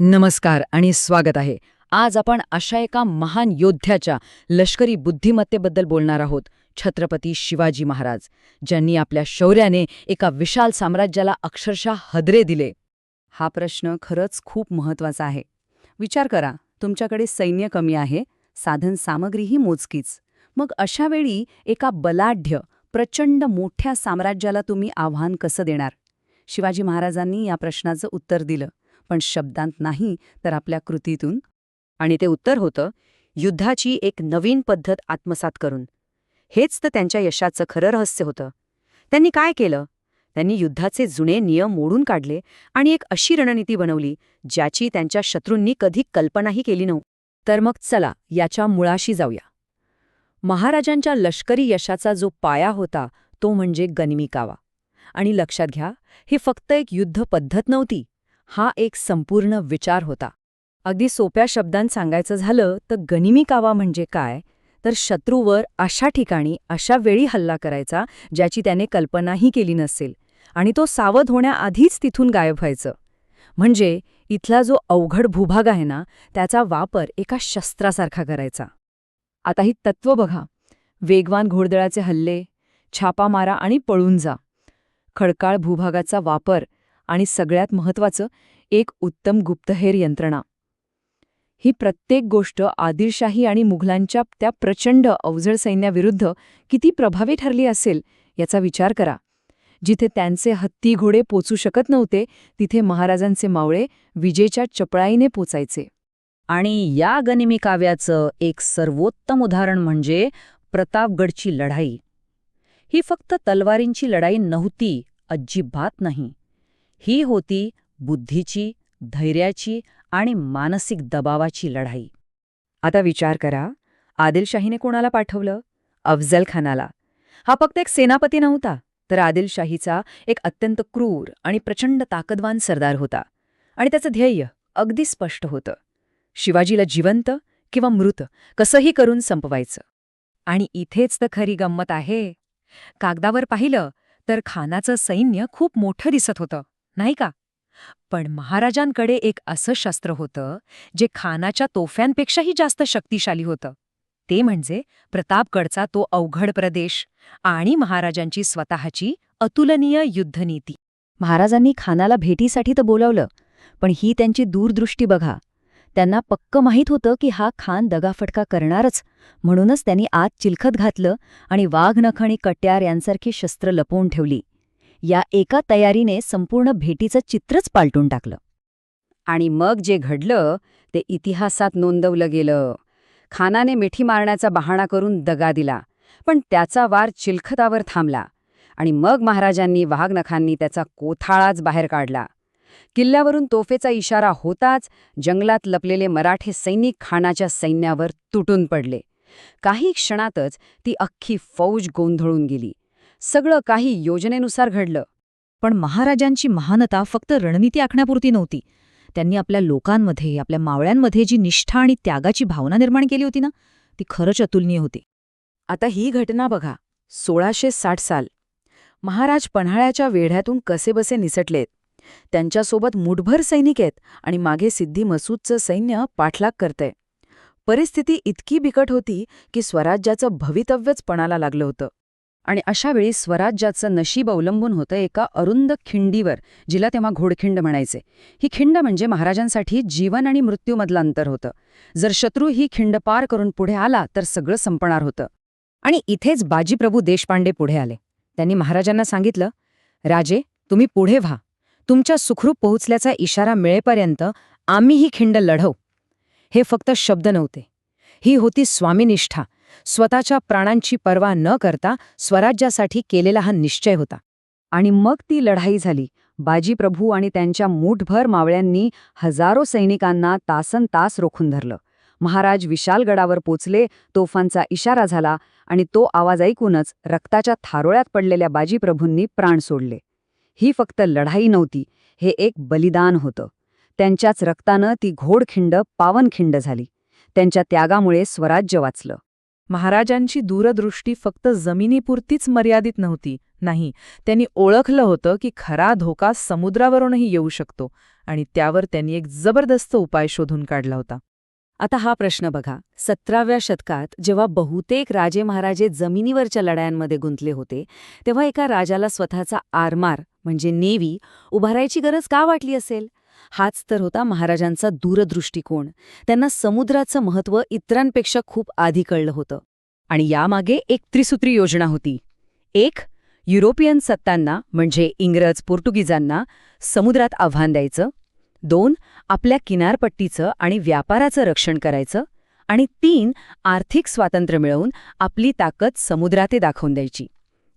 नमस्कार आणि स्वागत आहे. आज आपण अशा एका महान योद्ध्याच्या लष्करी बुद्धिमत्तेबद्दल बोलणार आहोत, छत्रपती शिवाजी महाराज, ज्यांनी आपल्या शौर्याने एका विशाल साम्राज्याला अक्षरशः हादरे दिले. हा प्रश्न खरंच खूप महत्वाचा आहे. विचार करा, तुमच्याकडे सैन्य कमी आहे, साधन सामग्रीही मोजकीच. मग अशा वेळी एका बलाढ्य, प्रचंड मोठ्या साम्राज्याला तुम्ही आव्हान कसं देणार? शिवाजी महाराजांनी या प्रश्नाचं उत्तर दिलं, पण शब्दांत नाही तर आपल्या कृतीतून. आणि ते उत्तर होतं, युद्धाची एक नवीन पद्धत आत्मसात करून. हेच तर त्यांच्या यशाचं खरं रहस्य होतं. त्यांनी काय केलं? त्यांनी युद्धाचे जुने नियम मोडून काढले आणि एक अशी रणनीती बनवली ज्याची त्यांच्या शत्रूंनी कधी कल्पनाही केली नव्हती. तर मग चला याच्या मुळाशी जाऊया. महाराजांच्या लष्करी यशाचा जो पाया होता तो म्हणजे गनिमी कावा. आणि लक्षात घ्या, ही फक्त एक युद्ध पद्धत नव्हती, हा एक संपूर्ण विचार होता. अगदी सोप्या शब्दांत सांगायचं झालं तर गनिमी कावा म्हणजे काय, तर शत्रूवर अशा ठिकाणी अशा वेळी हल्ला करायचा ज्याची त्याने कल्पनाही केली नसेल, आणि तो सावध होण्याआधीच तिथून गायब व्हायचं. म्हणजे इथला जो अवघड भूभाग आहे ना, त्याचा वापर एका शस्त्रासारखा करायचा. आता ही तत्त्व बघा: वेगवान घोडदळाचे हल्ले, छापा मारा आणि पळून जा, खडकाळ भूभागाचा वापर, आणि सगळ्यात महत्त्वाचं, एक उत्तम गुप्तहेर यंत्रणा. ही प्रत्येक गोष्ट आदिलशाही आणि मुघलांच्या त्या प्रचंड अवजड सैन्याविरुद्ध किती प्रभावी ठरली असेल याचा विचार करा. जिथे त्यांचे हत्ती घोडे पोचू शकत नव्हते, तिथे महाराजांचे मावळे विजेच्या चपळाईने पोचायचे. आणि या गनिमी काव्याचं एक सर्वोत्तम उदाहरण म्हणजे प्रतापगडची लढाई. ही फक्त तलवारींची लढाई नव्हती, अजिबात नाही. ही होती बुद्धीची, धैर्याची आणि मानसिक दबावाची लढाई. आता विचार करा, आदिलशाहीने कोणाला पाठवलं? अफजल खानाला. हा फक्त एक सेनापती नव्हता, तर आदिलशाहीचा एक अत्यंत क्रूर आणि प्रचंड ताकदवान सरदार होता. आणि त्याचं ध्येय अगदी स्पष्ट होतं: शिवाजीला जिवंत किंवा मृत कसंही करून संपवायचं. आणि इथेच तर खरी गंमत आहे. कागदावर पाहिलं तर खानाचं सैन्य खूप मोठं दिसत होतं, नाही का? पण महाराजांकडे एक असं शस्त्र होतं जे खानाच्या तोफ्यांपेक्षाही जास्त शक्तिशाली होतं. ते म्हणजे प्रतापगडचा तो अवघड प्रदेश आणि महाराजांची स्वतःची अतुलनीय युद्धनीती. महाराजांनी खानाला भेटीसाठी तर बोलावलं, पण ही त्यांची दूरदृष्टी बघा. त्यांना पक्क माहीत होतं की हा खान दगाफटका करणारच, म्हणूनच त्यांनी आत चिलखत घातलं आणि वाघनख आणि कट्यार यांसारखी शस्त्र लपवून ठेवली. या एका तयारीने संपूर्ण भेटीचं चित्रच पालटून टाकलं. आणि मग जे घडलं ते इतिहासात नोंदवलं गेलं. खानाने मिठी मारण्याचा बहाणा करून दगा दिला, पण त्याचा वार चिलखतावर थांबला. आणि मग महाराजांनी वाघनखांनी त्याचा कोथाळाच बाहेर काढला. किल्ल्यावरून तोफेचा इशारा होताच जंगलात लपलेले मराठे सैनिक खानाच्या सैन्यावर तुटून पडले. काही क्षणातच ती अख्खी फौज गोंधळून गेली. सगळं काही योजनेनुसार घडलं. पण महाराजांची महानता फक्त रणनीती आखण्यापुरती नव्हती. त्यांनी आपल्या लोकांमध्ये, आपल्या मावळ्यांमध्ये जी निष्ठा आणि त्यागाची भावना निर्माण केली होती ना, ती खरंच अतुलनीय होती. आता ही घटना बघा, 1660 साल. महाराज पन्हाळ्याच्या वेढ्यातून कसेबसे निसटलेत. त्यांच्यासोबत मुठभर सैनिक आहेत आणि मागे सिद्धी मसूदचं सैन्य पाठलाग करतंय. परिस्थिती इतकी बिकट होती की स्वराज्याचं भवितव्यच पणाला लागलं होतं. आणि अशा वेळी स्वराज्याचं नशीब अवलंबून होतं एका अरुंद खिंडीवर, जिला तेव्हा घोडखिंड म्हणायचे. ही खिंड म्हणजे महाराजांसाठी जीवन आणि मृत्यूमधलं अंतर होतं. जर शत्रू ही खिंड पार करून पुढे आला तर सगळं संपणार होतं. आणि इथेच बाजीप्रभू देशपांडे पुढे आले. त्यांनी महाराजांना सांगितलं, राजे, तुम्ही पुढे व्हा. तुमच्या सुखरूप पोहोचल्याचा इशारा मिळेपर्यंत आम्ही ही खिंड लढवू. हे फक्त शब्द नव्हते, ही होती स्वामीनिष्ठा. स्वतःच्या प्राणांची पर्वा न करता स्वराज्यासाठी केलेला हा निश्चय होता. आणि मग ती लढाई झाली. बाजीप्रभू आणि त्यांच्या मूठभर मावळ्यांनी हजारो सैनिकांना तासनतास रोखून धरलं. महाराज विशालगडावर पोचले, तोफांचा इशारा झाला आणि तो आवाज ऐकूनच रक्ताच्या थारोळ्यात पडलेल्या बाजीप्रभूंनी प्राण सोडले. ही फक्त लढाई नव्हती, हे एक बलिदान होतं. त्यांच्याच रक्तानं ती घोडखिंड पावनखिंड झाली. त्यांच्या त्यागामुळे स्वराज्य वाचलं. महाराजांची दूरदृष्टी फक्त जमिनीपुरतीच मर्यादित नव्हती, नाही, त्यांनी ओळखलं होतं की खरा धोका समुद्रावरूनही येऊ शकतो आणि त्यावर त्यांनी एक जबरदस्त उपाय शोधून काढला होता. आता हा प्रश्न बघा, 17व्या शतकात जेव्हा बहुतेक राजे महाराजे जमिनीवरच्या लढायांमध्ये गुंतले होते, तेव्हा एका राजाला स्वतःचा आरमार म्हणजे नेव्ही उभारायची गरज का वाटली असेल? हाच तर होता महाराजांचा दूरदृष्टिकोन. त्यांना समुद्राचं महत्त्व इतरांपेक्षा खूप आधी कळलं होतं. आणि यामागे एक त्रिसूत्री योजना होती. 1. युरोपियन सत्तांना म्हणजे इंग्रज पोर्तुगीजांना समुद्रात आव्हान द्यायचं. 2. आपल्या किनारपट्टीचं आणि व्यापाराचं रक्षण करायचं. आणि 3. आर्थिक स्वातंत्र्य मिळवून आपली ताकद समुद्रात दाखवून द्यायची.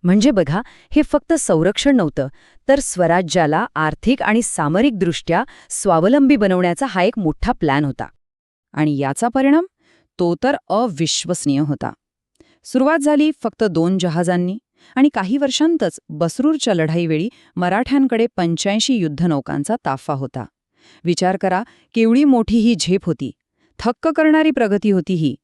म्हणजे बघा, हे फक्त संरक्षण नव्हतं, तर स्वराज्याला आर्थिक आणि सामरिकदृष्ट्या स्वावलंबी बनवण्याचा हा एक मोठा प्लॅन होता. आणि याचा परिणाम तो तर अविश्वसनीय होता. सुरुवात झाली फक्त 2 जहाजांनी आणि काही वर्षांतच बसरूरच्या लढाईवेळी मराठ्यांकडे 85 युद्धनौकांचा ताफा होता. विचार करा, केवढी मोठी ही झेप होती. थक्क करणारी प्रगती होती ही.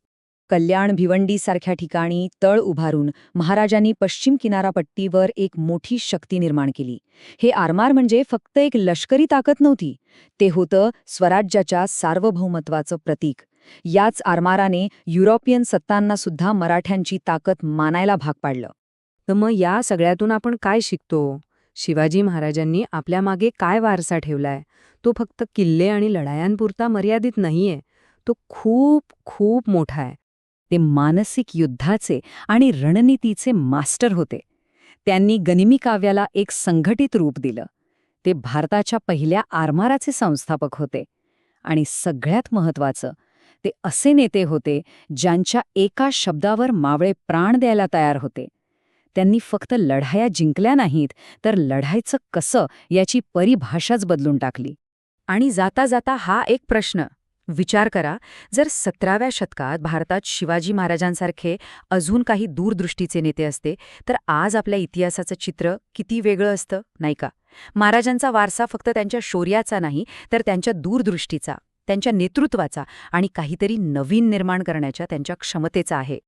कल्याण भिवंडीसारख्या ठिकाणी तळ उभारून महाराजांनी पश्चिम किनारापट्टीवर एक मोठी शक्ती निर्माण केली. हे आरमार म्हणजे फक्त एक लष्करी ताकद नव्हती, ते होतं स्वराज्याच्या सार्वभौमत्वाचं प्रतीक. याच आरमाराने युरोपियन सत्तांना सुद्धा मराठ्यांची ताकद मानायला भाग पाडलं. तर मग या सगळ्यातून आपण काय शिकतो? शिवाजी महाराजांनी आपल्या मागे काय वारसा ठेवलाय? तो फक्त किल्ले आणि लढायांपुरता मर्यादित नाहीये. तो खूप खूप मोठा आहे. ते मानसिक युद्धाचे आणि रणनीतीचे मास्टर होते. त्यांनी गनिमी काव्याला एक संघटित रूप दिलं. ते भारताच्या पहिल्या आरमाराचे संस्थापक होते. आणि सगळ्यात महत्त्वाचं, ते असे नेते होते ज्यांच्या एका शब्दावर मावळे प्राण द्यायला तयार होते. त्यांनी फक्त लढाया जिंकल्या नाहीत, तर लढायचं कसं याची परिभाषाच बदलून टाकली. आणि जाता जाता हा एक प्रश्न विचार करा, जर 17व्या शतकात भारतात शिवाजी महाराजांसारखे अजून काही दूरदृष्टीचे नेते असते, तर आज आपल्या इतिहासाचं चित्र किती वेगळं असतं, नाही का? महाराजांचा वारसा फक्त त्यांच्या शौर्याचा नाही, तर त्यांच्या दूरदृष्टीचा, त्यांच्या नेतृत्वाचा आणि काहीतरी नवीन निर्माण करण्याच्या त्यांच्या क्षमतेचा आहे.